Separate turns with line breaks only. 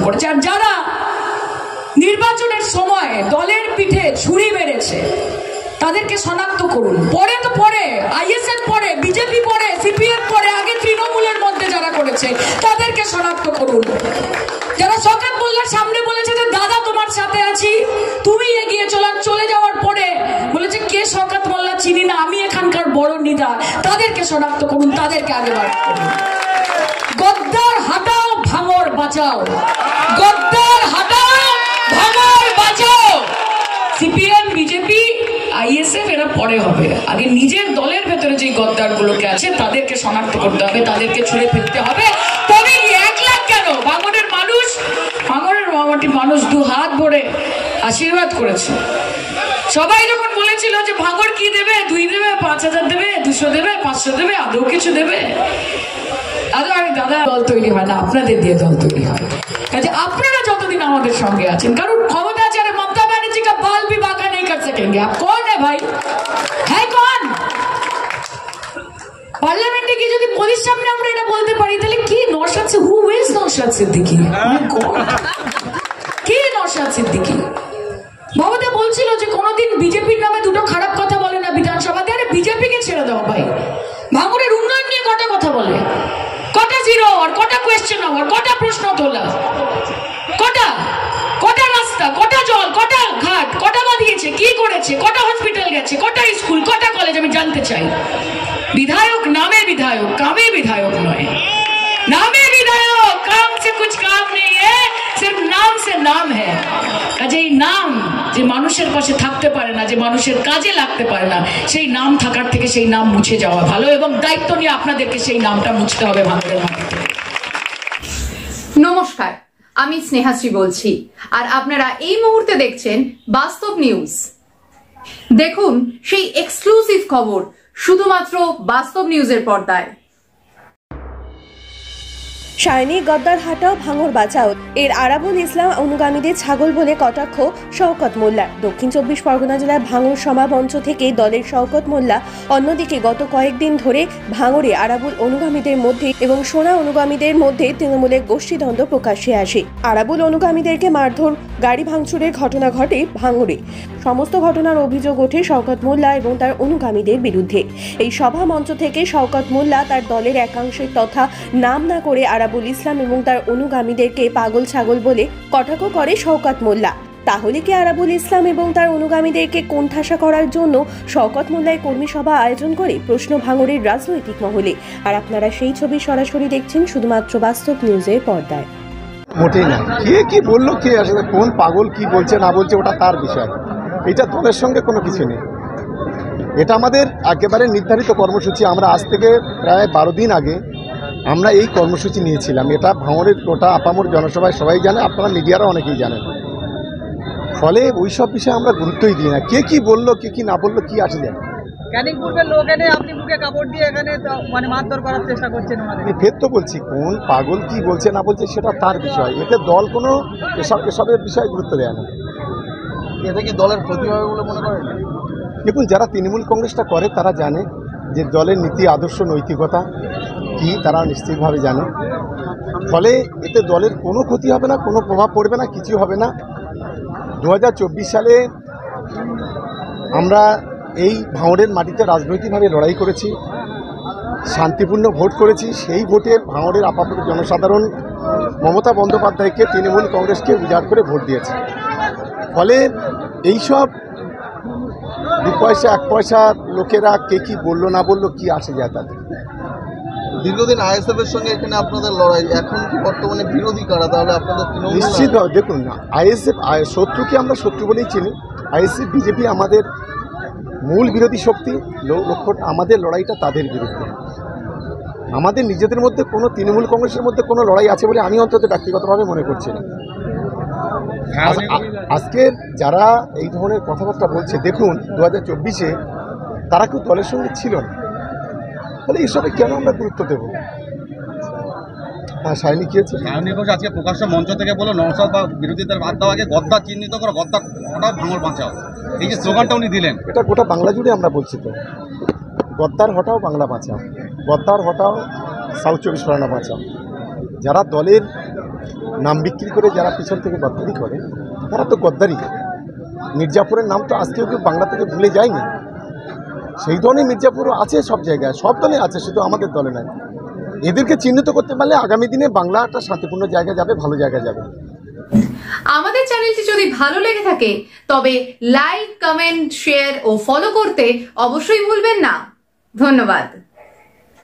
করেছে। আর যারা নির্বাচনের সময় দলের পিঠে ছুরি মেরেছে তাদেরকে শনাক্ত করুন। পরে তো পরে আইএসএফ পরে, বিজেপি পরে, সিপিএম পরে, আগে তৃণমূলের মধ্যে যারা করেছে তাদেরকে শনাক্ত করুন। যারা শওকত মোল্লার সামনে বলেছে যে দাদা তোমার সাথে আছি, তুমি এগিয়ে চলে যাওয়ার পরে বলেছে কে শওকত মোল্লা চিনি না, আমি এখানকার বড় নেতা, তাদেরকে শনাক্ত করুন, তাদেরকে আগে বার করুন। গদ্দার হাটাও, ভাঙর বাঁচাও। গদ্দার হাটাও, ভাঙর বাঁচাও। সিপিএম, বিজেপি, আইএসএফ এরা পরে হবে, আগে নিজের দলের ভেতরে যে গদ্দার গুলোকে আছে তাদেরকে শনাক্ত করতে হবে, তাদেরকে ছুঁড়ে ফেলতে হবে। তবে 1 লাখ কেন, ভাঙরের মানুষ 2 হাত ভরে আশীর্বাদ করেছে। সবাই যখন বলেছিল যে ভাঙর কি দেবে, 2 দেবে, 5000 দেবে, 200 দেবে, 500 দেবে, আদৌ কিছু দেবে? আদৌ আমি দাদা দল তৈরি হয় না, আপনাদের দিয়ে দল তৈরি হয়। কাজে আপনারা যতদিন আমাদের সঙ্গে আছেন, কারণ ক্ষমতা আছে, মমতা ব্যানার্জি का बाल भी बांका नहीं कर सकेंगे। आप कौन है भाई? है कौन? পার্লামেন্টে গিয়ে যদি মোদির সামনে আমরা এটা বলতে পারি তাহলে কি নওশাদ সিদ্দিকী, হু ইজ নওশাদ সিদ্দিকী? কি নওশাদ সিদ্দিকী? মমতা বলছিল যে কোনোদিন বিজেপির নামে দুটো খারাপ কথা বলে না বিধানসভাতে। আরে বিজেপিকে ছেড়ে দাও ভাই, ভাঙড়ের উন্নয়ন নিয়ে কটা কথা বলে, কটা জিরো আর কটা কোয়েশ্চেন আওয়ার, কটা প্রশ্ন তোলা, কটা রাস্তা, কটা জল, কটা ঘাট, কটা বাঁধিয়েছে, কি করেছে, কটা হসপিটাল গেছে, কটা স্কুল, কটা কলেজ, আমি জানতে চাই। বিধায়ক নামে বিধায়ক, কামে বিধায়ক নয়। নামে বিধায়ক, কাম সে কুছ কাম নেই হ্যায়, সির্ফ নাম সে নাম হ্যায়। কাজে এই নাম যে মানুষের পাশে থাকতে পারে না, যে মানুষের কাজে লাগতে পারে না, সেই নাম থাকার থেকে সেই নাম মুছে যাওয়া ভালো, এবং দায়িত্ব নিয়ে আপনাদেরকে সেই নামটা মুছতে হবে ভাঙড়ের মাটিতে।
নমস্কার, আমি স্নেহাশ্রী বলছি, আর আপনারা এই মুহূর্তে দেখছেন বাস্তব নিউজ। দেখুন সেই এক্সক্লুসিভ খবর শুধুমাত্র বাস্তব নিউজের পর্দায়।
শাইনি গদ্দার হাটাও, ভাঙর বাঁচাও এর আরাবুল ইসলাম অনুগামীদের ছাগল বলে কটাক্ষ শওকত মোল্লার। দক্ষিণ 24 পরগনা জেলার ভাঙর সমামঞ্চ থেকে দলের শওকত মোল্লা। অন্যদিকে গত কয়েকদিন ধরে ভাঙরে আরাবুল অনুগামীদের মধ্যে এবং সোনা অনুগামীদের মধ্যে তৃণমূলের গোষ্ঠীদ্বন্দ্ব প্রকাশ্যে আসে। আরাবুল অনুগামীদেরকে মারধর, গাড়ি ভাঙচুরের ঘটনা ঘটে ভাঙরে। সমস্ত ঘটনার অভিযোগ ওঠে শওকত মোল্লা এবং তার অনুগামীদের বিরুদ্ধে। এই সভা মঞ্চ থেকে শওকত মোল্লা তার দলের একাংশের তথা নাম না করে আরাবুল ইসলাম এবং তার অনুগামীদেরকে পাগল ছাগল বলে কটাক্ষ করে শওকত মোল্লা। তাহলে কি আরাবুল ইসলাম এবং তার অনুগামীদেরকে কোণঠাসা করার জন্য শওকত মোল্লায় কর্মী সভা আয়োজন করে? প্রশ্ন ভাঙড়ের রাজনৈতিক মহলে। আর আপনারা সেই ছবি সরাসরি দেখছেন শুধুমাত্র বাস্তব নিউজের পর্দায়।
মোটেই না, কে কি বললো, কে আসলে কোন পাগল কি বলছে না বলছে ওটা তার বিষয়, এটা দলের সঙ্গে কোনো কিছু নেই। এটা আমাদের একেবারে নির্ধারিত কর্মসূচি। আমরা আজ থেকে প্রায় 12 দিন আগে আমরা এই কর্মসূচি নিয়েছিলাম। এটা ভাঙড়ের গোটা আপামর জনসভায় সবাই জানে, আপনারা মিডিয়ারা অনেকেই জানেন। ফলে ওই সব বিষয়ে আমরা গুরুত্বই দিই না, কে কি বললো কে কি না বললো কি আসে যায়।
ক্যানিং পূর্বের লোক এনে আপনি মুখে কাপড় দিয়ে এখানে মানে মারধর করার চেষ্টা করছেন।
ফের তো বলছি, কোন পাগল কি বলছে না বলছে সেটা তার বিষয়, এতে দল কোনো এসবের বিষয়ে গুরুত্ব দেয় না।
এতে কি দলের ক্ষতি হবে বলে মনে করেন?
দেখুন, যারা তৃণমূল কংগ্রেসটা করে তারা জানে যে দলের নীতি আদর্শ নৈতিকতা কি, তারা নিশ্চিতভাবে জানে। ফলে এতে দলের কোনো ক্ষতি হবে না, কোনো প্রভাব পড়বে না, কিছু হবে না। 2024 সালে আমরা এই ভাঙড়ের মাটিতে রাজনৈতিকভাবে লড়াই করেছি, শান্তিপূর্ণ ভোট করেছি। সেই ভোটে ভাঙড়ের আপাতত জনসাধারণ মমতা বন্দ্যোপাধ্যায়কে, তৃণমূল কংগ্রেসকে উজাড় করে ভোট দিয়েছে। ফলে এইসব 2 পয়সা 1 পয়সা লোকেরা কে কি বললো না বললো কি আসে যায় তাদের।
দীর্ঘদিন আইএসএফ এর সঙ্গে এখানে আপনাদের লড়াই, এখন কি বর্তমানে বিরোধী কারা তাহলে আপনাদের?
নিশ্চিতভাবে দেখুন না, আইএসএফ শত্রুকে আমরা শত্রু বলেই চিনি। আইএসএফ বিজেপি আমাদের মূল বিরোধী শক্তি। লক্ষ্য আমাদের লড়াইটা তাদের বিরুদ্ধে। আমাদের নিজেদের মধ্যে কোনো তৃণমূল কংগ্রেসের মধ্যে কোনো লড়াই আছে বলে আমি অন্তত ব্যক্তিগতভাবে মনে করছি না। আজকের যারা এই ধরনের কথাবার্তা বলছে, দেখুন 2024-এ তারা কেউ দলের সঙ্গে ছিল না, তাহলে এসবে কেন আমরা গুরুত্ব দেব? হ্যাঁ, শাইনি কি হচ্ছে?
শাইনি ঘোষ আজকে প্রকাশ্য মঞ্চ থেকে বলো নওশাদ বা বিরোধীদের বাদ দেওয়া আগে গদ্দার চিহ্নিত করো, গদ্দার হটাও, ভাঙড় বাঁচাও, এই যে স্লোগানটা উনি দিলেন,
এটা গোটা বাংলা জুড়ে আমরা বলছি তো, গদ্দার হটাও বাংলা বাঁচাও, গদ্দার হটাও সাউথ 24 পরগনা বাঁচাও। যারা দলের নাম বিক্রি করে যারা পিছন থেকে গদ্দারি করে তারা তো গদ্দারি। মির্জাপুরের নাম তো আজকেও কেউ বাংলা থেকে ভুলে যায়নি। সেই ধরনের মির্জাপুরও আছে সব জায়গায়, সব দলে আছে, শুধু আমাদের দলে নয়। এদেরকে চিহ্নিত করতে পারলে আগামী দিনে বাংলা একটা শান্তিপূর্ণ জায়গায় যাবে, ভালো জায়গায় যাবে।
আমাদের চ্যানেলটি যদি ভালো লেগে থাকে তবে লাইক, কমেন্ট, শেয়ার ও ফলো করতে অবশ্যই ভুলবেন না। ধন্যবাদ।